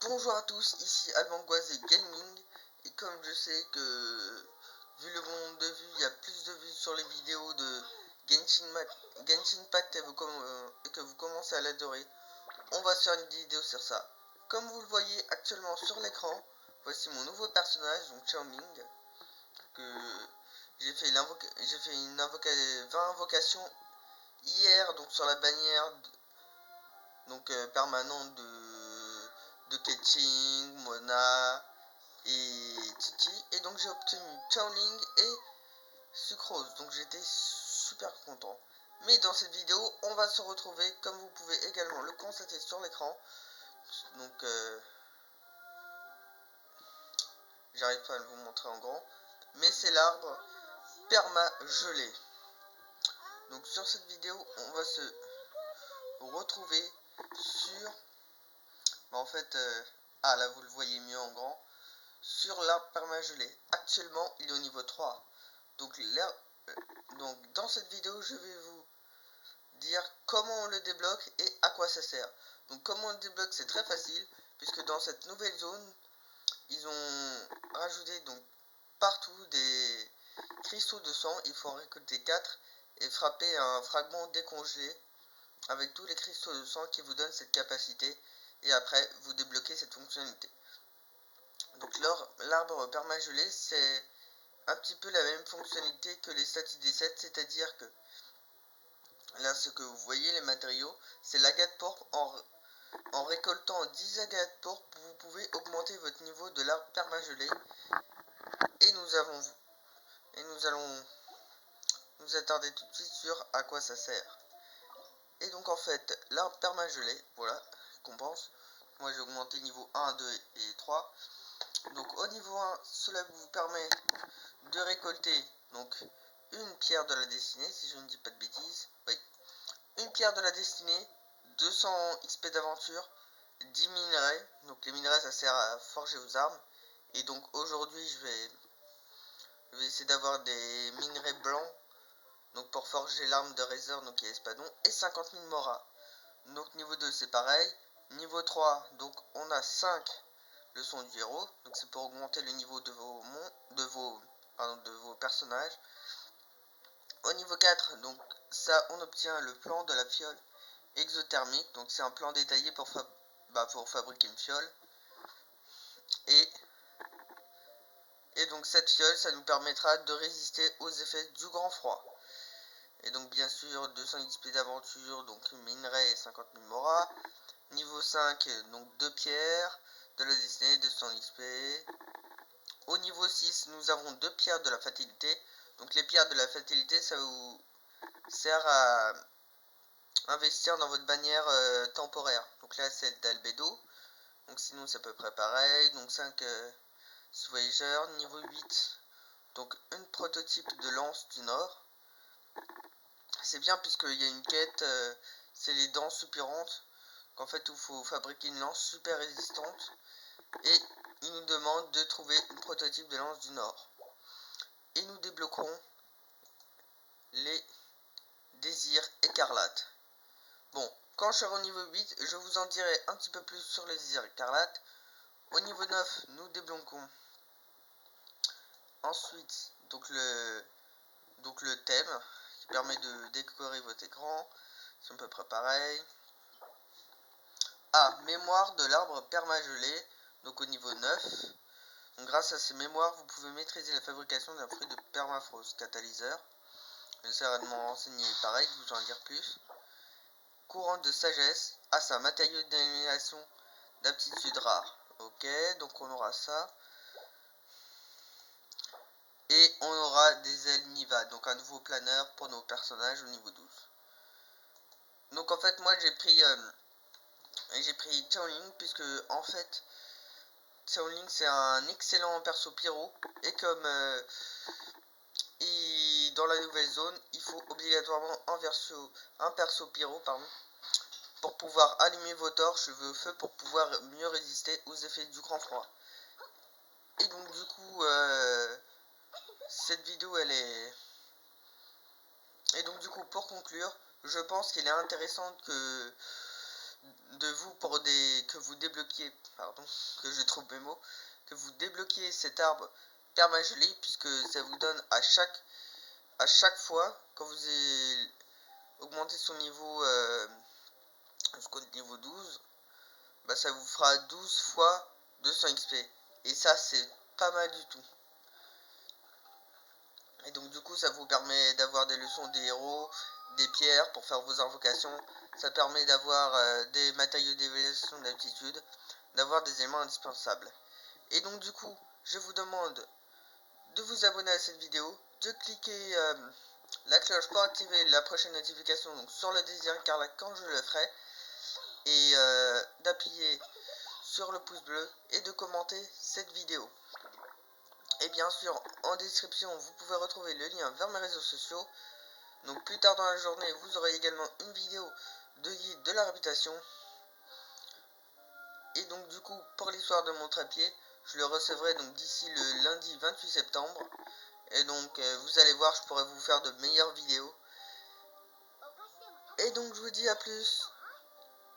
Bonjour à tous, ici Albangoise Gaming, et comme je sais que vu le nombre de vues, il y a plus de vues sur les vidéos de Genshin Impact et que vous commencez à l'adorer, on va se faire une vidéo sur ça. Comme vous le voyez actuellement sur l'écran, voici mon nouveau personnage, donc Xiaoming, que j'ai fait 20 invocations hier, donc sur la bannière permanente de Keqing, Mona et Titi, et donc j'ai obtenu Xiaoling et Sucrose, donc j'étais super content. Mais dans cette vidéo, on va se retrouver, comme vous pouvez également le constater sur l'écran, donc j'arrive pas à vous montrer en grand, mais c'est l'arbre perma gelé. Donc sur cette vidéo, on va se retrouver sur, là vous le voyez mieux en grand, sur l'arbre permagelé. Actuellement, il est au niveau 3. Donc, dans cette vidéo, je vais vous dire comment on le débloque et à quoi ça sert. Donc, comment on le débloque, c'est très facile, puisque dans cette nouvelle zone, ils ont rajouté donc partout des cristaux de sang. Il faut en récolter 4 et frapper un fragment décongelé avec tous les cristaux de sang qui vous donnent cette capacité. Et après, vous débloquez cette fonctionnalité. Donc l'arbre permagelé, c'est un petit peu la même fonctionnalité que les statues des 7, c'est-à-dire que là, ce que vous voyez, les matériaux, c'est l'agate pourpre. En récoltant 10 agates pourpres, vous pouvez augmenter votre niveau de l'arbre permagelé. Et nous allons nous attarder tout de suite sur à quoi ça sert. Et donc en fait, l'arbre permagelé, voilà, récompense. Moi j'ai augmenté niveau 1, 2 et 3. Donc au niveau 1, cela vous permet de récolter donc une pierre de la destinée, si je ne dis pas de bêtises. Oui, une pierre de la destinée, 200 XP d'aventure, 10 minerais. Donc les minerais, ça sert à forger vos armes. Et donc aujourd'hui, je vais essayer d'avoir des minerais blancs, donc pour forger l'arme de Razer, donc qui est Espadon, et 50 000 Mora. Donc niveau 2, c'est pareil. Niveau 3, donc on a 5 leçons du héros, donc c'est pour augmenter le niveau de vos personnages. Au niveau 4, donc ça, on obtient le plan de la fiole exothermique, donc c'est un plan détaillé pour fabriquer une fiole. Et donc cette fiole, ça nous permettra de résister aux effets du grand froid. Et donc bien sûr 200 XP d'aventure, donc minerai et 50 000 Mora. Niveau 5, donc 2 pierres de la destinée, 200 XP. Au niveau 6, nous avons 2 pierres de la fatalité. Donc les pierres de la fatalité, ça vous sert à investir dans votre bannière temporaire. Donc là c'est d'Albedo. Donc sinon c'est à peu près pareil. Donc 5 Voyageurs. Niveau 8, donc une prototype de lance du Nord. C'est bien puisqu'il y a une quête, c'est les dents suppurantes. En fait, il faut fabriquer une lance super résistante. Et il nous demande de trouver une prototype de lance du Nord. Et nous débloquerons les désirs écarlates. Bon, quand je serai au niveau 8, je vous en dirai un petit peu plus sur les désirs écarlates. Au niveau 9, nous débloquons ensuite donc le thème qui permet de décorer votre écran. C'est à peu près pareil. Mémoire de l'arbre permagelé, donc au niveau 9. Donc, grâce à ces mémoires, vous pouvez maîtriser la fabrication d'un fruit de permafrost catalyseur. J'essaierai de m'en renseigner pareil, de vous en dire plus. Courant de sagesse, ça, matériau d'élimination d'aptitude rare. Ok, donc on aura ça. Et on aura des ailes Niva, donc un nouveau planeur pour nos personnages au niveau 12. Donc en fait, moi j'ai pris Xiaoling, puisque en fait Xiaoling c'est un excellent perso pyro, et comme dans la nouvelle zone, il faut obligatoirement un perso pyro pour pouvoir allumer vos torches au feu, pour pouvoir mieux résister aux effets du grand froid. Et donc du coup cette vidéo elle est... Et donc du coup pour conclure, je pense qu'il est intéressant de vous pour que vous débloquiez, pardon, que je trouve mes mots, que vous débloquiez cet arbre permagelé, puisque ça vous donne à chaque fois quand vous augmentez son niveau jusqu'au niveau 12, bah ça vous fera 12 fois 200 XP, et ça c'est pas mal du tout. Et donc du coup ça vous permet d'avoir des leçons des héros, des pierres pour faire vos invocations, ça permet d'avoir des matériaux d'évaluation d'aptitude, d'avoir des éléments indispensables. Et donc du coup je vous demande de vous abonner à cette vidéo, de cliquer la cloche pour activer la prochaine notification donc sur le désir Carla quand je le ferai, et d'appuyer sur le pouce bleu et de commenter cette vidéo. Et bien sûr, en description, vous pouvez retrouver le lien vers mes réseaux sociaux. Donc plus tard dans la journée, vous aurez également une vidéo de guide de la réputation. Et donc du coup, pour l'histoire de mon trépied, je le recevrai donc d'ici le lundi 28 septembre. Et donc vous allez voir, je pourrai vous faire de meilleures vidéos. Et donc je vous dis à plus.